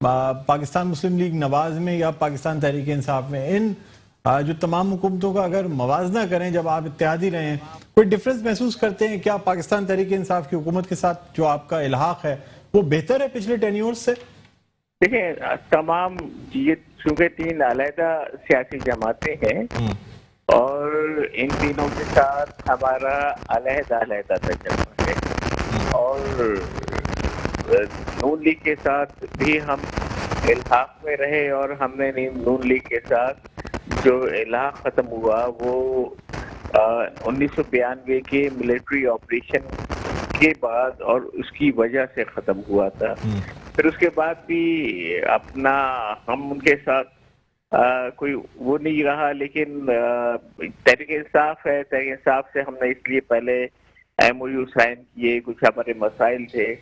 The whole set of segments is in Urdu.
پاکستان مسلم لیگ نواز میں یا پاکستان تحریک انصاف میں، ان جو تمام حکومتوں کا اگر موازنہ کریں، جب آپ اتحادی رہے ہیں، کوئی ڈفرنس محسوس کرتے ہیں کیا پاکستان تحریک انصاف کی حکومت کے ساتھ جو آپ کا الحاق ہے وہ بہتر ہے پچھلے ٹینیور سے؟ دیکھیں، تمام یہ چونکہ 3 علیحدہ سیاسی جماعتیں ہیں اور ان تینوں کے ساتھ ہمارا علیحدہ تجربہ ہے، اور نون لیگ کے ساتھ بھی ہم الحاق میں رہے، اور ہم نے نون لیگ کے ساتھ جو الحاق ختم ہوا وہ 1992 کے ملٹری آپریشن کے بعد اور اس کی وجہ سے ختم ہوا تھا۔ پھر اس کے بعد بھی اپنا ہم ان کے ساتھ کوئی وہ نہیں رہا، لیکن تحریک انصاف ہے، تحریک انصاف سے ہم نے اس لیے پہلے ایم او یو سائن کیے، کچھ ہمارے مسائل تھے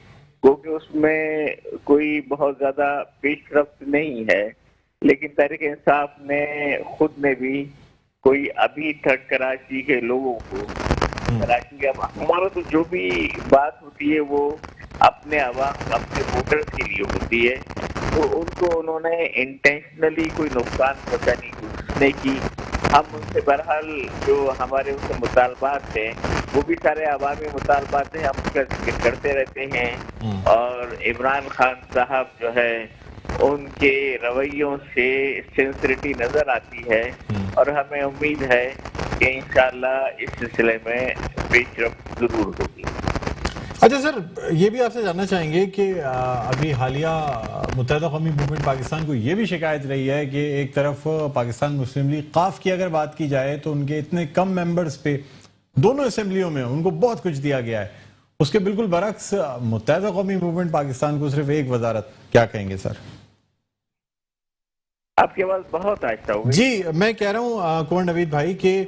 کیونکہ اس میں کوئی بہت زیادہ پیش رفت نہیں ہے، لیکن تحریک انصاف نے خود نے بھی کوئی ابھی تک کراچی کے لوگوں کو، کراچی کا ہمارا تو جو بھی بات ہوتی ہے وہ اپنے عوام، اپنے ووٹرز کے لیے ہوتی ہے، تو ان کو انہوں نے انٹینشنلی کوئی نقصان پہنچانے کی کوشش نہیں کی۔ ہم ان سے بہرحال جو ہمارے ان سے مطالبات ہیں وہ بھی سارے عوامی مطالبات ہیں، ہم کا ذکر کرتے رہتے ہیں، اور عمران خان صاحب جو ہے ان کے رویوں سے سنسریٹی نظر آتی ہے، اور ہمیں امید ہے کہ انشاءاللہ اس سلسلے میں پیش رفت ضرور ہوگی۔ اچھا سر، یہ بھی آپ سے جاننا چاہیں گے کہ ابھی حالیہ متحدہ قومی موومنٹ پاکستان کو یہ بھی شکایت رہی ہے کہ ایک طرف پاکستان مسلم لیگ قاف کی اگر بات کی جائے تو ان کے اتنے کم ممبرز پہ دونوں اسمبلیوں میں ان کو بہت کچھ دیا گیا ہے، اس کے بالکل برعکس متحدہ قومی موومنٹ پاکستان کو صرف ایک وزارت، کیا کہیں گے سر؟ آپ کی آواز بہت آہستہ ہوئی۔ جی، میں کہہ رہا ہوں کنور نوید بھائی کہ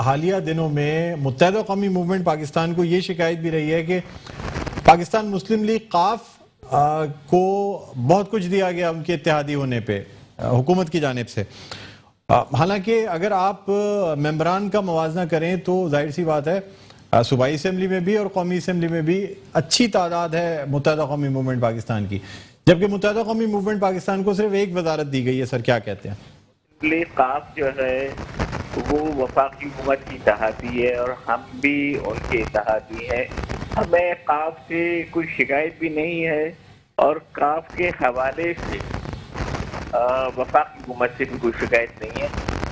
حالیہ دنوں میں متحدہ قومی موومنٹ پاکستان کو یہ شکایت بھی رہی ہے کہ پاکستان مسلم لیگ قاف کو بہت کچھ دیا گیا ان کے اتحادی ہونے پہ حکومت کی جانب سے، حالانکہ اگر آپ ممبران کا موازنہ کریں تو ظاہر سی بات ہے صوبائی اسمبلی میں بھی اور قومی اسمبلی میں بھی اچھی تعداد ہے متحدہ قومی موومنٹ پاکستان کی، جبکہ متحدہ قومی موومنٹ پاکستان کو صرف ایک وزارت دی گئی ہے۔ سر کیا کہتے ہیں؟ لیگ قاف جو ہے وہ وفاقی حکومت کی اتحادی ہے اور ہم بھی ان کے اتحادی ہیں، ہمیں قاف سے کوئی شکایت بھی نہیں ہے، اور قاف کے حوالے سے وفاقی حکومت سے بھی کوئی شکایت نہیں ہے۔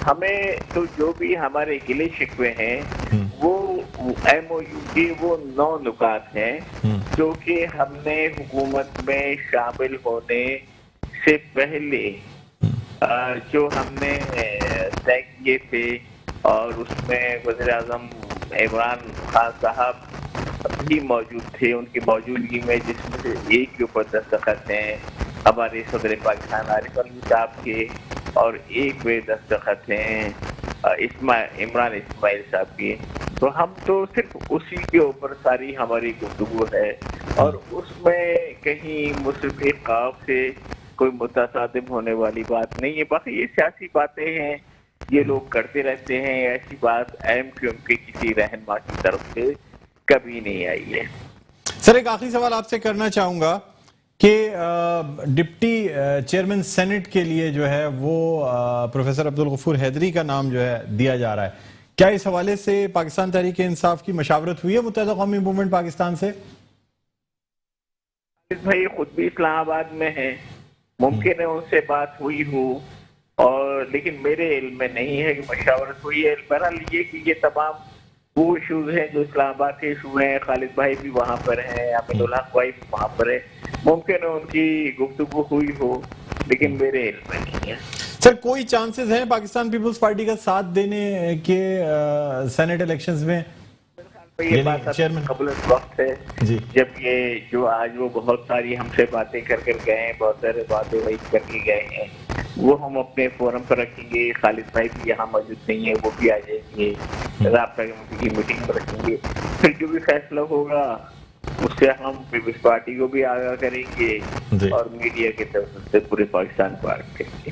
ہمیں تو جو بھی ہمارے گلے شکوے ہیں وہ ایم او یو کے وہ 9 نکات ہیں جو کہ ہم نے حکومت میں شامل ہونے سے پہلے جو ہم نے طے کیے تھے، اور اس میں وزیر اعظم عمران خان صاحب بھی موجود تھے، ان کی موجودگی میں، جس میں سے ایک کے اوپر دستخط ہیں ہمارے صدر پاکستان عارف علوی صاحب کے، اور ایک پہ دستخط ہیں عمران اسماعیل صاحب کی، تو ہم تو صرف اسی کے اوپر ساری ہماری گفتگو ہے، اور اس میں کہیں مسلم لیگ قاف سے کوئی متصادم ہونے والی بات نہیں ہے۔ باقی یہ سیاسی باتیں ہیں، یہ لوگ کرتے رہتے ہیں، ایسی بات ایم کیو ایم کے کسی رہنما کی طرف سے کبھی نہیں آئی ہے۔ سر ایک آخری سوال آپ سے کرنا چاہوں گا کہ ڈپٹی چیئرمین سینٹ کے لیے جو ہے وہ پروفیسر عبدالغفور حیدری کا نام جو ہے دیا جا رہا ہے، کیا اس حوالے سے پاکستان تحریک انصاف کی مشاورت ہوئی ہے متحدہ قومی موومنٹ پاکستان سے؟ بھائی خود بھی اسلام آباد میں ہیں، ممکن ہے ان سے بات ہوئی ہو، اور لیکن میرے علم میں نہیں ہے کہ مشاورت ہوئی ہے۔ بہرحال یہ کہ یہ تمام وہ ایشوز ہیں جو اسلام آباد کے ایشو ہیں، خالد بھائی بھی وہاں پر ہیں، عامر الحق بھائی بھی وہاں پر ہے، ممکن ہے ان کی گفتگو ہوئی ہو، لیکن میرے علم میں نہیں ہے۔ سر کوئی چانسز ہیں پاکستان پیپلز پارٹی کا ساتھ دینے کے سینٹ الیکشنز میں؟ یہ بات قبل وقت ہے جی، جب یہ جو آج وہ بہت ساری ہم سے باتیں کر کر گئے ہیں، بہت سارے باتیں وہی کر کے گئے ہیں، وہ ہم اپنے فورم پر رکھیں گے۔ خالد بھائی بھی یہاں موجود نہیں ہے، وہ بھی آ جائیں گے، رابطہ کی میٹنگ پر رکھیں گے، پھر جو بھی فیصلہ ہوگا اس سے ہم پیپلز پارٹی کو بھی آگاہ کریں گے اور میڈیا کی طرف سے پورے پاکستان کو آگاہ کریں گے۔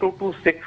226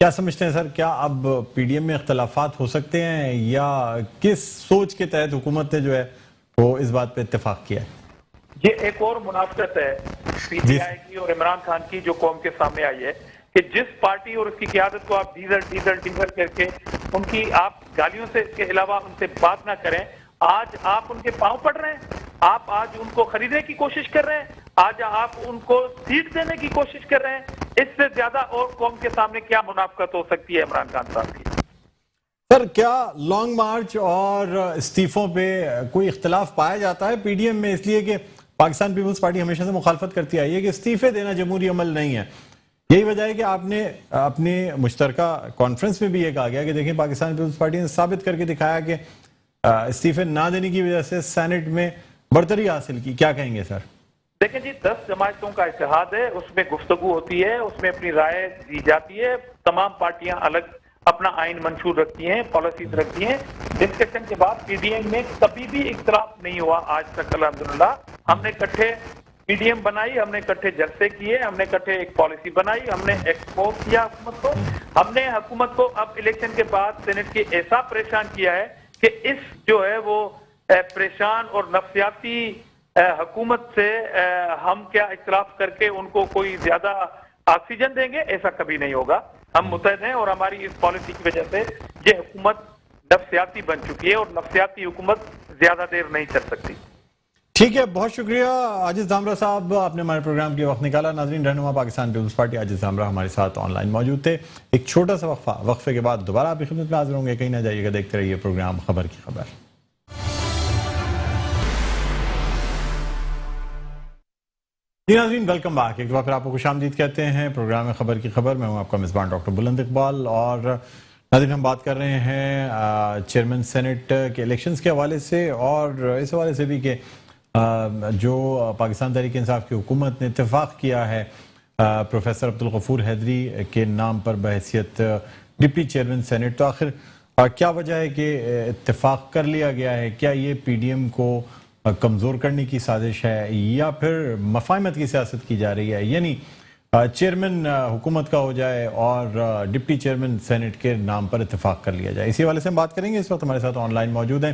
کیا سمجھتے ہیں سر، کیا اب پی ڈی ایم میں اختلافات ہو سکتے ہیں یا کس سوچ کے تحت حکومت نے جو ہے وہ اس بات پہ اتفاق کیا ہے؟ یہ ایک اور منافقت ہے پی ٹی آئی کی اور عمران خان کی جو قوم کے سامنے آئی ہے کہ جس پارٹی اور اس کی قیادت کو آپ ڈیزل کر کے ان کی آپ گالیوں سے اس کے علاوہ ان سے بات نہ کریں، آج آپ ان کے پاؤں پڑ رہے ہیں، آپ آج ان کو خریدنے کی کوشش کر رہے ہیں، آج آپ ان کو سیٹ دینے کی کوشش کر رہے ہیں. اس سے زیادہ اور قوم کے سامنے کیا منافقت ہو سکتی ہے عمران خان صاحب کی؟ سر کیا لانگ مارچ اور استعفوں پہ کوئی اختلاف پایا جاتا ہے پی ڈی ایم میں، اس لیے کہ پاکستان پیپلز پارٹی ہمیشہ سے مخالفت کرتی آئی ہے کہ استعفے دینا جمہوری عمل نہیں ہے؟ یہی وجہ ہے کہ آپ نے اپنے مشترکہ کانفرنس میں بھی یہ کہا گیا کہ دیکھیں پاکستان پیپلز پارٹی نے ثابت کر کے دکھایا کہ استعفے نہ دینے کی وجہ سے سینٹ میں برتری حاصل کی. کیا کہیں گے سر؟ دیکھیں جی، 10 جماعتوں کا اتحاد ہے، اس میں گفتگو ہوتی ہے، اس میں اپنی رائے دی جاتی ہے، تمام پارٹیاں الگ اپنا آئین منشور رکھتی ہیں، پالیسیز رکھتی ہیں. ڈسکشن کے بعد پی ڈی ایم میں کبھی بھی اختلاف نہیں ہوا آج تک الحمدللہ. ہم نے اکٹھے پی ڈی ایم بنائی، ہم نے اکٹھے جلسے کیے، ہم نے اکٹھے ایک پالیسی بنائی، ہم نے ایکسپوز کیا حکومت کو. ہم نے حکومت کو اب الیکشن کے بعد سینٹ کے ایسا پریشان کیا ہے کہ اس جو ہے وہ پریشان اور نفسیاتی حکومت سے ہم کیا اختلاف کر کے ان کو کوئی زیادہ آکسیجن دیں گے؟ ایسا کبھی نہیں ہوگا. ہم متحد ہیں اور ہماری اس پالیسی کی وجہ سے یہ حکومت نفسیاتی بن چکی ہے اور نفسیاتی حکومت زیادہ دیر نہیں چل سکتی. ٹھیک ہے، بہت شکریہ عاجز دامرا صاحب، آپ نے ہمارے پروگرام کے وقت نکالا. ناظرین، رہنما پاکستان پیپلز پارٹی عاجز دامرا ہمارے ساتھ آن لائن موجود تھے. ایک چھوٹا سا وقفے کے بعد دوبارہ آپ کی خدمت میں حاضر ہوں گے. کہیں نہ جائیے گا، دیکھتے رہیے پروگرام خبر کی خبر. جی ناظرین، ویلکم بیک. ایک بار پھر آپ کو خوش آمدید کہتے ہیں پروگرام خبر کی خبر. میں ہوں آپ کا میزبان ڈاکٹر بلند اقبال. اور ناظرین، ہم بات کر رہے ہیں چیئرمین سینٹ کے الیکشنز کے حوالے سے اور اس حوالے سے بھی کہ جو پاکستان تحریک انصاف کی حکومت نے اتفاق کیا ہے پروفیسر عبدالغفور حیدری کے نام پر بحیثیت ڈپٹی چیئرمین سینٹ. تو آخر کیا وجہ ہے کہ اتفاق کر لیا گیا ہے؟ کیا یہ پی ڈی ایم کو کمزور کرنے کی سازش ہے یا پھر مفاہمت کی سیاست کی جا رہی ہے؟ یعنی چیئرمین حکومت کا ہو جائے اور ڈپٹی چیئرمین سینٹ کے نام پر اتفاق کر لیا جائے. اسی حوالے سے ہم بات کریں گے. اس وقت ہمارے ساتھ آن لائن موجود ہیں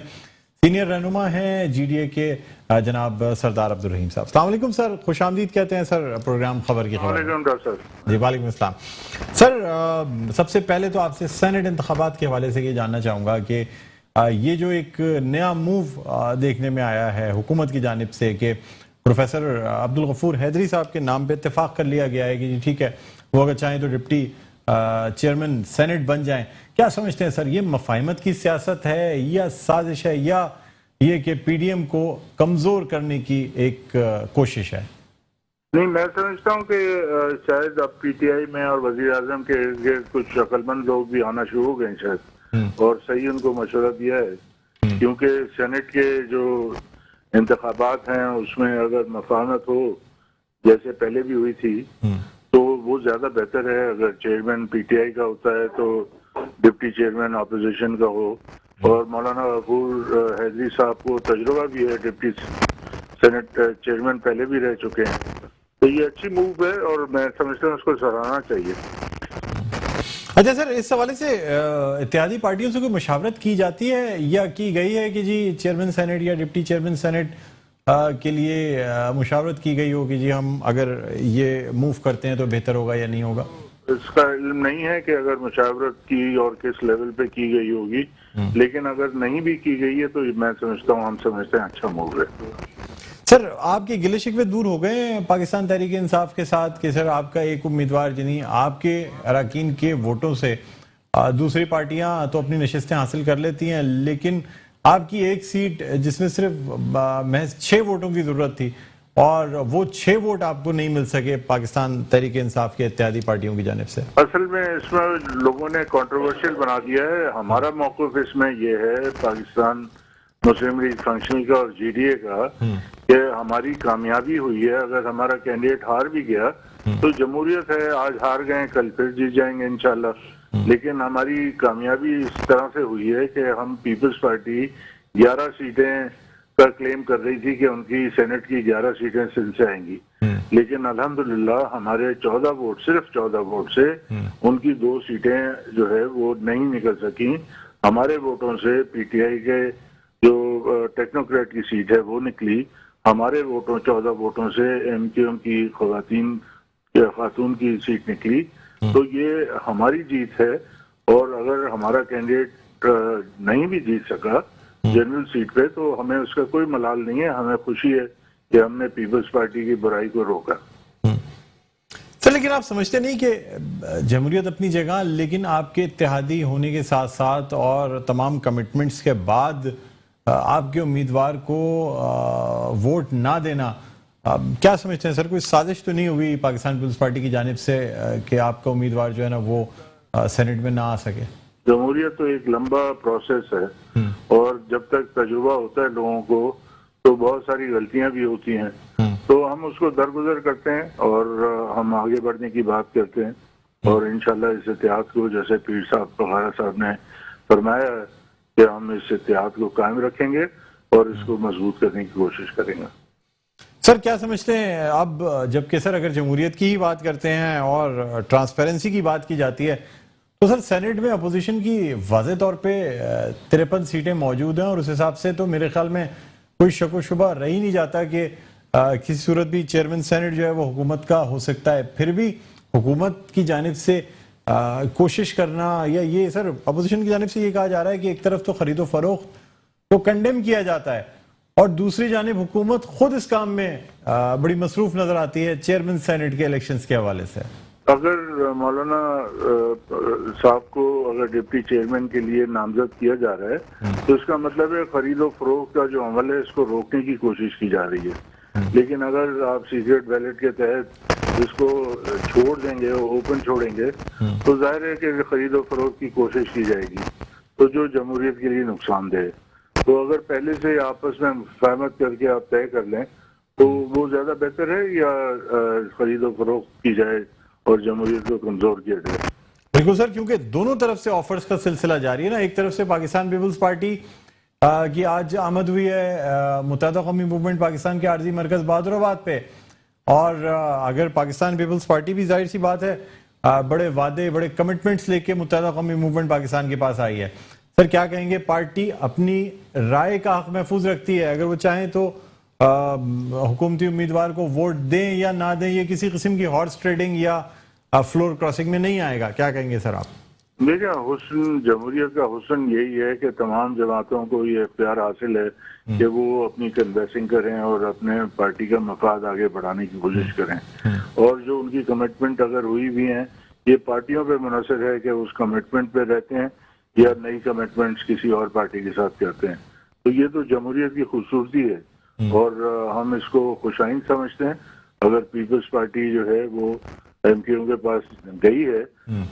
سینئر رہنما ہیں جی ڈی اے کے جناب سردار عبدالرحیم صاحب. السلام علیکم سر، خوش آمدید کہتے ہیں سر پروگرام خبر کی خبر. جی وعلیکم السلام. سر سب سے پہلے تو آپ سے سینٹ انتخابات کے حوالے سے یہ جاننا چاہوں گا کہ یہ جو ایک نیا موو دیکھنے میں آیا ہے حکومت کی جانب سے کہ پروفیسر عبدالغفور حیدری صاحب کے نام پہ اتفاق کر لیا گیا ہے کہ جی ٹھیک ہے وہ اگر چاہیں تو ڈپٹی چیئرمین سینٹ بن جائیں. کیا سمجھتے ہیں سر، یہ مفاہمت کی سیاست ہے یا سازش ہے یا یہ کہ پی ڈی ایم کو کمزور کرنے کی ایک کوشش ہے؟ نہیں، میں سمجھتا ہوں کہ شاید اب پی ٹی آئی میں اور وزیر اعظم کے ارد گرد کچھ عقل مند لوگ بھی آنا شروع ہو گئے ہیں شاید، اور صحیح ان کو مشورہ دیا ہے. کیونکہ سینٹ کے جو انتخابات ہیں اس میں اگر مفاہمت ہو جیسے پہلے بھی ہوئی تھی تو وہ زیادہ بہتر ہے. اگر چیئرمین پی ٹی آئی کا ہوتا ہے تو ڈپٹی چیئرمین اپوزیشن کا ہو. اور مولانا غفور حیدری صاحب کو تجربہ بھی ہے، ڈپٹی سینٹ چیئرمین پہلے بھی رہ چکے ہیں. تو یہ اچھی موو ہے اور میں سمجھتا ہوں اس کو سراہنا چاہیے. اچھا سر، اس حوالے سے اتحادی پارٹیوں سے کوئی مشاورت کی جاتی ہے یا کی گئی ہے کہ جی چیئرمین سینٹ یا ڈپٹی چیئرمین سینٹ کے لیے مشاورت کی گئی ہو کہ جی ہم اگر یہ موو کرتے ہیں تو بہتر ہوگا یا نہیں ہوگا؟ اس کا علم نہیں ہے کہ اگر مشاورت کی اور کس لیول پہ کی گئی ہوگی، لیکن اگر نہیں بھی کی گئی ہے تو میں سمجھتا ہوں ہم سمجھتے ہیں اچھا موو ہے. سر آپ کے گلے شکوے دور ہو گئے ہیں پاکستان تحریک انصاف کے ساتھ کہ سر آپ کا ایک امیدوار جنہیں آپ کے اراکین کے ووٹوں سے دوسری پارٹیاں تو اپنی نشستیں حاصل کر لیتی ہیں لیکن آپ کی ایک سیٹ جس میں صرف محض 6 ووٹوں کی ضرورت تھی اور وہ 6 ووٹ آپ کو نہیں مل سکے پاکستان تحریک انصاف کے اتحادی پارٹیوں کی جانب سے؟ اصل میں اس میں لوگوں نے کنٹروورشل بنا دیا ہے. ہمارا موقف اس میں یہ ہے پاکستان مسلم لیگ فنکشنل کا اور جی ڈی اے کا کہ ہماری کامیابی ہوئی ہے. اگر ہمارا کینڈیڈیٹ ہار بھی گیا تو جمہوریت ہے، آج ہار گئے کل پھر جیت جائیں گے انشاءاللہ. لیکن ہماری کامیابی اس طرح سے ہوئی ہے کہ ہم پیپلز پارٹی 11 سیٹیں کا کلیم کر رہی تھی کہ ان کی سینٹ کی 11 سیٹیں سندھ سے آئیں گی. لیکن الحمدللہ ہمارے 14 ووٹ، صرف 14 ووٹ سے ان کی 2 سیٹیں جو ہے وہ نہیں نکل سکیں. ہمارے ووٹوں سے پی ٹی آئی کے جو ٹیکنوکریٹ کی سیٹ ہے وہ نکلی. ہمارے ووٹوں 14 ووٹوں سے ایم کیو ایم کی خاتون کی سیٹ نکلی. تو یہ ہماری جیت ہے. اور اگر ہمارا کینڈیڈیٹ نہیں بھی جیت سکا جنرل سیٹ پہ تو ہمیں اس کا کوئی ملال نہیں ہے. ہمیں خوشی ہے کہ ہم نے پیپلز پارٹی کی برائی کو روکا. سر لیکن آپ سمجھتے نہیں کہ جمہوریت اپنی جگہ، لیکن آپ کے اتحادی ہونے کے ساتھ ساتھ اور تمام کمٹمنٹس کے بعد آپ کے امیدوار کو ووٹ نہ دینا، کیا سمجھتے ہیں سر؟ کوئی سازش تو نہیں ہوئی پاکستان پیپلز پارٹی کی جانب سے کہ آپ کا امیدوار جو ہے نا وہ سینٹ میں نہ آ سکے؟ جمہوریت تو ایک لمبا پروسیس ہے اور جب تک تجربہ ہوتا ہے لوگوں کو تو بہت ساری غلطیاں بھی ہوتی ہیں. تو ہم اس کو درگزر کرتے ہیں اور ہم آگے بڑھنے کی بات کرتے ہیں اور انشاءاللہ اس اتحاد کو، جیسے پیر صاحب بخارا صاحب نے فرمایا ہے کہ ہم اس اتحاد کو قائم رکھیں گے اور اس کو مضبوط کرنے کی کوشش کریں گے. سر کیا سمجھتے ہیں اب جبکہ سر اگر جمہوریت کی ہی بات کرتے ہیں اور ٹرانسپیرنسی کی بات کی جاتی ہے تو سر سینٹ میں اپوزیشن کی واضح طور پہ 53 سیٹیں موجود ہیں اور اس حساب سے تو میرے خیال میں کوئی شک و شبہ رہ ہی نہیں جاتا کہ کسی صورت بھی چیئرمین سینٹ جو ہے وہ حکومت کا ہو سکتا ہے. پھر بھی حکومت کی جانب سے کوشش کرنا، یا یہ سر اپوزیشن کی جانب سے یہ کہا جا رہا ہے کہ ایک طرف تو خرید و فروخت کو کنڈیم کیا جاتا ہے اور دوسری جانب حکومت خود اس کام میں بڑی مصروف نظر آتی ہے چیئرمین سینٹ کے الیکشنز کے حوالے سے. اگر مولانا صاحب کو اگر ڈپٹی چیئرمین کے لیے نامزد کیا جا رہا ہے تو اس کا مطلب ہے خرید و فروخت کا جو عمل ہے اس کو روکنے کی کوشش کی جا رہی ہے. لیکن اگر آپ سیکریٹ بیلٹ کے تحت اس کو چھوڑ دیں گے، اوپن چھوڑیں گے، تو ظاہر ہے کہ خرید و فروخت کی کوشش کی جائے گی تو جو جمہوریت کے لیے نقصان دہ ہے. تو اگر پہلے سے آپس میں فہمت کر کے آپ طے کر لیں تو وہ زیادہ بہتر ہے، یا خرید و فروخت کی جائے اور جمہوریت کو کمزور کیا جائے؟ بالکل سر، کیونکہ دونوں طرف سے آفرز کا سلسلہ جاری ہے نا. ایک طرف سے پاکستان پیپلز پارٹی کی آج آمد ہوئی ہے متحدہ قومی موومنٹ پاکستان کے عارضی مرکز بہادر آباد پہ، اور اگر پاکستان پیپلز پارٹی بھی ظاہر سی بات ہے بڑے وعدے، بڑے کمٹمنٹس لے کے متحدہ قومی موومنٹ پاکستان کے پاس آئی ہے. سر کیا کہیں گے، پارٹی اپنی رائے کا حق محفوظ رکھتی ہے؟ اگر وہ چاہیں تو حکومتی امیدوار کو ووٹ دیں یا نہ دیں، یہ کسی قسم کی ہارس ٹریڈنگ یا فلور کراسنگ میں نہیں آئے گا. کیا کہیں گے سر آپ؟ دیکھیں، حسن جمہوریت کا حسن یہی ہے کہ تمام جماعتوں کو یہ اختیار حاصل ہے کہ وہ اپنی کنوینسنگ کریں اور اپنے پارٹی کا مفاد آگے بڑھانے کی کوشش کریں. اور جو ان کی کمٹمنٹ اگر ہوئی بھی ہیں، یہ پارٹیوں پہ منحصر ہے کہ اس کمٹمنٹ پہ رہتے ہیں یا نئی کمٹمنٹس کسی اور پارٹی کے ساتھ کرتے ہیں. تو یہ تو جمہوریت کی خوبصورتی ہے اور ہم اس کو خوشائند سمجھتے ہیں. اگر پیپلز پارٹی جو ہے وہ ایم کیو ایم کے پاس گئی ہے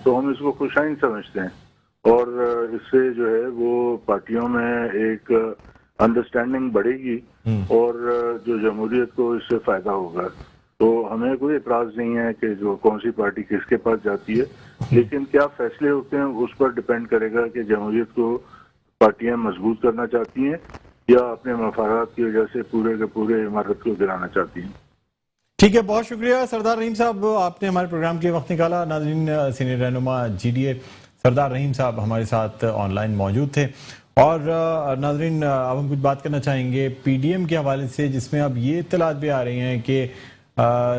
تو ہم اس کو خوشائند سمجھتے ہیں اور اس سے جو ہے وہ پارٹیوں میں ایک انڈرسٹینڈنگ بڑھے گی اور جو جمہوریت کو اس سے فائدہ ہوگا. تو ہمیں کوئی اعتراض نہیں ہے کہ جو کون سی پارٹی کس کے پاس جاتی ہے، لیکن کیا فیصلے ہوتے ہیں اس پر ڈپینڈ کرے گا کہ جمہوریت کو پارٹیاں مضبوط کرنا چاہتی ہیں یا اپنے مفادات کی وجہ سے پورے کے پورے عمارت کو گرانا چاہتی ہیں. ٹھیک ہے، بہت شکریہ سردار رحیم صاحب، آپ نے ہمارے پروگرام کے لیے وقت نکالا. ناظرین، سینئر رہنما جی ڈی اے سردار رحیم صاحب ہمارے ساتھ آن لائن موجود تھے. اور ناظرین، اب ہم کچھ بات کرنا چاہیں گے پی ڈی ایم کے حوالے سے، جس میں اب یہ اطلاعات بھی آ رہی ہیں کہ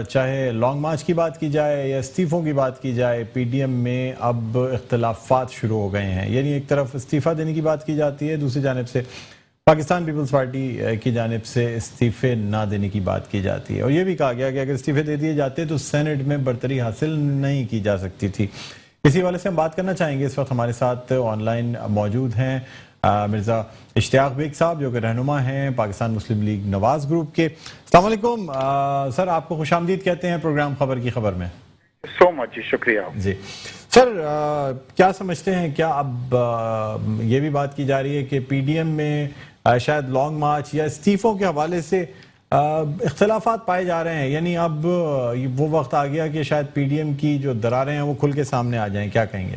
چاہے لانگ مارچ کی بات کی جائے یا استعفوں کی بات کی جائے، پی ڈی ایم میں اب اختلافات شروع ہو گئے ہیں. یعنی ایک طرف استعفیٰ دینے کی بات کی جاتی ہے، دوسری جانب سے پاکستان پیپلز پارٹی کی جانب سے استعفے نہ دینے کی بات کی جاتی ہے. اور یہ بھی کہا گیا کہ اگر استعفے دے دیے جاتے تو سینٹ میں برتری حاصل نہیں کی جا سکتی تھی. اسی حوالے سے ہم بات کرنا چاہیں گے. اس وقت ہمارے ساتھ آن لائن موجود ہیں مرزا اشتیاق بیگ صاحب، جو کہ رہنما ہیں پاکستان مسلم لیگ نواز گروپ کے. السلام علیکم سر، آپ کو خوش آمدید کہتے ہیں پروگرام خبر کی خبر میں. سو مچ، شکریہ. جی سر، کیا سمجھتے ہیں، کیا اب یہ بھی بات کی جا رہی ہے کہ پی ڈی ایم میں شاید لانگ مارچ یا استعفوں کے حوالے سے اختلافات پائے جا رہے ہیں؟ یعنی اب وہ وقت آ گیا کہ شاید پی ڈی ایم کی جو دراریں ہیں وہ کھل کے سامنے آ جائیں. کیا کہیں گے؟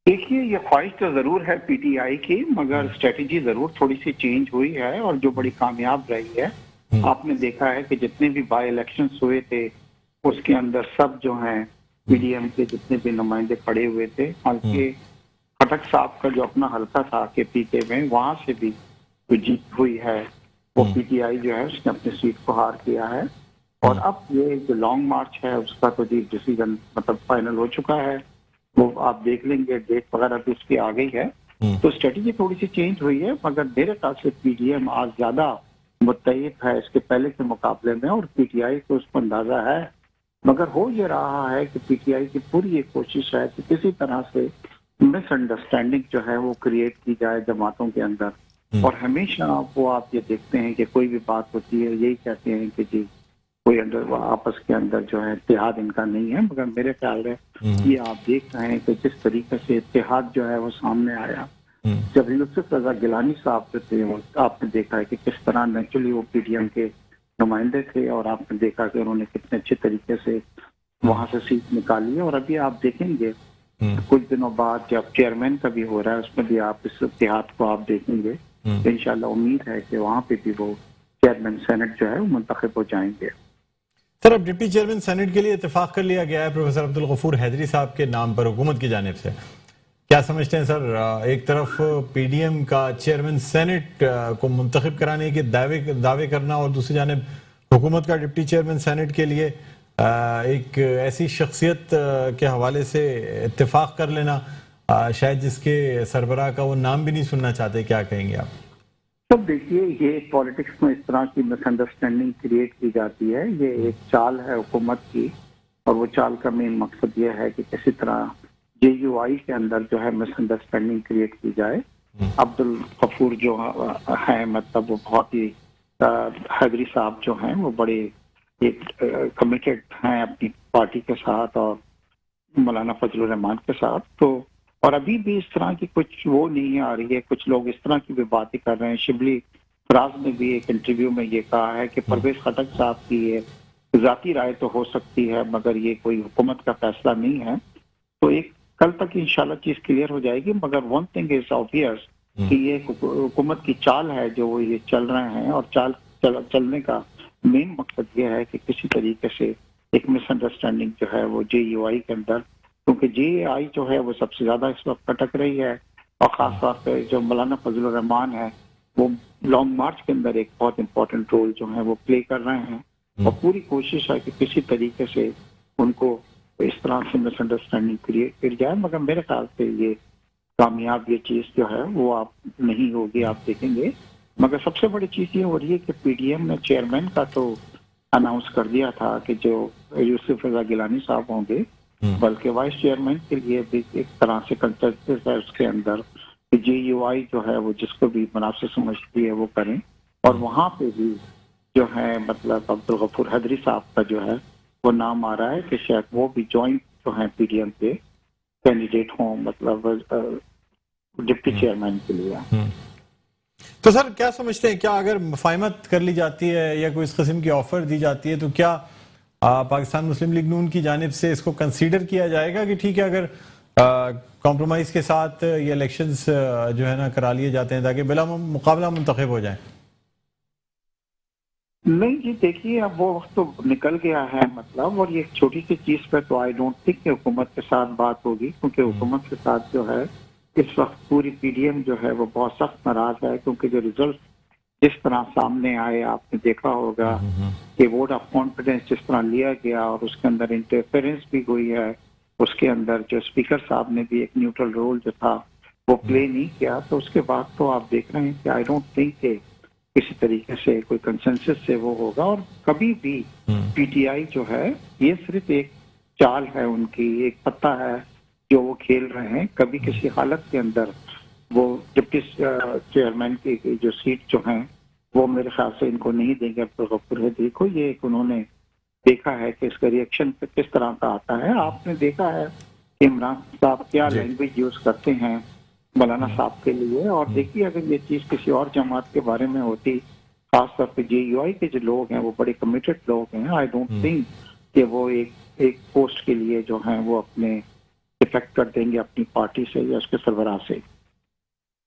دیکھیے، یہ خواہش تو ضرور ہے پی ٹی آئی کی، مگر اسٹریٹجی ضرور تھوڑی سی چینج ہوئی ہے اور جو بڑی کامیاب رہی ہے آپ نے دیکھا ہے کہ جتنے بھی بائی الیکشنز ہوئے تھے اس کے اندر سب جو ہیں پی ڈی ایم کے جتنے بھی نمائندے پڑے ہوئے تھے، بلکہ کھٹک صاحب کا جو اپنا حلقہ تھا کے پی کے میں، وہاں سے بھی جو جیت ہوئی ہے وہ پی ٹی آئی جو ہے اس نے اپنی سیٹ کو ہار کیا ہے. اور اب یہ جو لانگ مارچ ہے اس کا تو ڈیسیژن مطلب فائنل ہو چکا ہے، وہ آپ دیکھ لیں گے، ڈیٹ وغیرہ بھی اس کی آ گئی ہے. تو اسٹریٹجی تھوڑی سی چینج ہوئی ہے، مگر میرے خیال سے پی ڈی ایم آج زیادہ متحد ہے اس کے پہلے کے مقابلے میں، اور پی ٹی آئی کو اس کو اندازہ ہے. مگر ہو یہ رہا ہے کہ پی ٹی آئی کی پوری یہ کوشش ہے کہ کسی طرح سے مس انڈرسٹینڈنگ جو ہے وہ کریٹ کی جائے جماعتوں کے اندر. اور ہمیشہ وہ آپ یہ دیکھتے ہیں کہ کوئی بھی بات ہوتی ہے یہی کہتے ہیں کہ جی کوئی آپس کے اندر جو ہے اتحاد ان کا نہیں ہے. مگر میرے خیال ہے یہ آپ دیکھ رہے ہیں کہ جس طریقے سے اتحاد جو ہے وہ سامنے آیا جب یوسف رضا گیلانی صاحب جو تھے، آپ نے دیکھا ہے کہ کس طرح نیچرلی وہ پی ڈی ایم کے نمائندے تھے، اور آپ نے دیکھا کہ انہوں نے کتنے اچھے طریقے سے وہاں سے سیٹ نکالی ہے. اور ابھی آپ دیکھیں گے کچھ دنوں بعد جب چیئرمین کا بھی ہو رہا ہے اس میں بھی آپ اس اتحاد کو آپ دیکھیں گے. انشاءاللہ امید ہے کہ وہاں پہ بھی وہ چیئرمین سینٹ جو ہے وہ منتخب ہو جائیں گے. سر، اب ڈپٹی چیئرمین سینٹ کے لیے اتفاق کر لیا گیا ہے پروفیسر عبدالغفور حیدری صاحب کے نام پر حکومت کی جانب سے. کیا سمجھتے ہیں سر، ایک طرف پی ڈی ایم کا چیئرمین سینٹ کو منتخب کرانے کے دعوے کرنا، اور دوسری جانب حکومت کا ڈپٹی چیئرمین سینٹ کے لیے ایک ایسی شخصیت کے حوالے سے اتفاق کر لینا شاید جس کے سربراہ کا وہ نام بھی نہیں سننا چاہتے. کیا کہیں گے آپ؟ سب دیکھیے، یہ پالیٹکس میں اس طرح کی مس انڈرسٹینڈنگ کریٹ کی جاتی ہے، یہ ایک چال ہے حکومت کی، اور وہ چال کا مین مقصد یہ ہے کہ کسی طرح جے یو آئی کے اندر جو ہے مس انڈرسٹینڈنگ کریٹ کی جائے. عبدالغفور جو ہیں مطلب وہ بہت ہی حیدری صاحب جو ہیں وہ بڑے کمیٹڈ ہیں اپنی پارٹی کے ساتھ اور مولانا فضل الرحمان کے ساتھ. تو اور ابھی بھی اس طرح کی کچھ وہ نہیں آ رہی ہے، کچھ لوگ اس طرح کی بھی باتیں کر رہے ہیں. شبلی فراز نے بھی ایک انٹرویو میں یہ کہا ہے کہ پرویز خٹک صاحب کی یہ ذاتی رائے تو ہو سکتی ہے مگر یہ کوئی حکومت کا فیصلہ نہیں ہے. تو ایک کل تک انشاءاللہ چیز کلیئر ہو جائے گی. مگر ون تھنگ از آبویس کہ یہ حکومت کی چال ہے جو وہ یہ چل رہے ہیں، اور چال چلنے کا مین مقصد یہ ہے کہ کسی طریقے سے ایک مس انڈرسٹینڈنگ جو ہے وہ جے یو آئی کے اندر، کیونکہ جے آئی جو ہے وہ سب سے زیادہ اس وقت کٹک رہی ہے، اور خاص طور پہ جو مولانا فضل الرحمان ہے وہ لانگ مارچ کے اندر ایک بہت امپورٹنٹ رول جو ہے وہ پلے کر رہے ہیں. اور پوری کوشش ہے کہ کسی طریقے سے ان کو اس طرح سے مس انڈرسٹینڈنگ کریٹ کی جائے. مگر میرے خیال سے یہ کامیاب یہ چیز جو ہے وہ آپ نہیں ہوگی، آپ دیکھیں گے. مگر سب سے بڑی چیز یہ ہو رہی ہے کہ پی ڈی ایم نے چیئرمین کا تو اناؤنس کر دیا تھا کہ جو یوسف رضا گیلانی صاحب ہوں گے، بلکہ وائس چیئرمین کے لیے بھی ایک طرح سے کنسنسس ہے اس کے اندر کہ جے یو آئی جو ہے وہ جس کو بھی مناسب سمجھتی ہے وہ کریں. اور وہاں پہ بھی جو ہے مطلب عبدالغفور حیدری صاحب کا جو ہے وہ نام آ رہا ہے کہ شاید وہ بھی جوائنٹ جو ہیں پی ڈی ایم کے کینڈیڈیٹ ہوں مطلب ڈپٹی چیئرمین کے لیے. تو سر کیا سمجھتے ہیں، کیا اگر مفاہمت کر لی جاتی ہے یا کوئی اس قسم کی آفر دی جاتی ہے تو کیا پاکستان مسلم لیگ نون کی جانب سے اس کو کنسیڈر کیا جائے گا کہ ٹھیک ہے اگر کمپرومائز کے ساتھ یہ الیکشنز جو ہے نا کرا لیے جاتے ہیں تاکہ بلا مقابلہ منتخب ہو جائیں؟ نہیں جی، دیکھیے اب وہ وقت تو نکل گیا ہے مطلب، اور یہ ایک چھوٹی سی چیز پہ تو آئی ڈونٹ تھنک کہ حکومت کے ساتھ بات ہوگی، کیونکہ حکومت کے ساتھ جو ہے اس وقت پوری پی ڈی ایم جو ہے وہ بہت سخت ناراض ہے. کیونکہ جو ریزلٹ جس طرح سامنے آئے آپ نے دیکھا ہوگا کہ ووٹ آف کانفیڈنس جس طرح لیا گیا اور اس کے اندر انٹرفیرنس بھی ہوئی ہے، اس کے اندر جو اسپیکر صاحب نے بھی ایک نیوٹرل رول جو تھا وہ پلے نہیں کیا. تو اس کے بعد تو آپ دیکھ رہے ہیں کہ آئی ڈونٹ تھنک کہ کسی طریقے سے کوئی کنسنسس سے وہ ہوگا. اور کبھی بھی پی ٹی آئی جو ہے یہ صرف ایک چال ہے ان کی، ایک پتہ ہے جو وہ کھیل رہے ہیں. کبھی کسی حالت کے اندر وہ ڈپٹی چیئرمین کی جو سیٹ جو ہیں وہ میرے خیال سے ان کو نہیں دیں گے عبدالغفور حیدری کو. یہ ایک انہوں نے دیکھا ہے کہ اس کا ریئیکشن کس طرح کا آتا ہے. آپ نے دیکھا ہے کہ عمران صاحب کیا لینگویج یوز کرتے ہیں مولانا صاحب کے لیے. اور دیکھیے اگر یہ چیز کسی اور جماعت کے بارے میں ہوتی، خاص طور پہ جے یو آئی کے جو لوگ ہیں وہ بڑے کمیٹڈ لوگ ہیں، آئی ڈونٹ تھنک کہ وہ ایک پوسٹ کے لیے جو ہیں وہ اپنے ڈیفیکٹ کر دیں گے اپنی پارٹی سے یا اس کے سربراہ سے.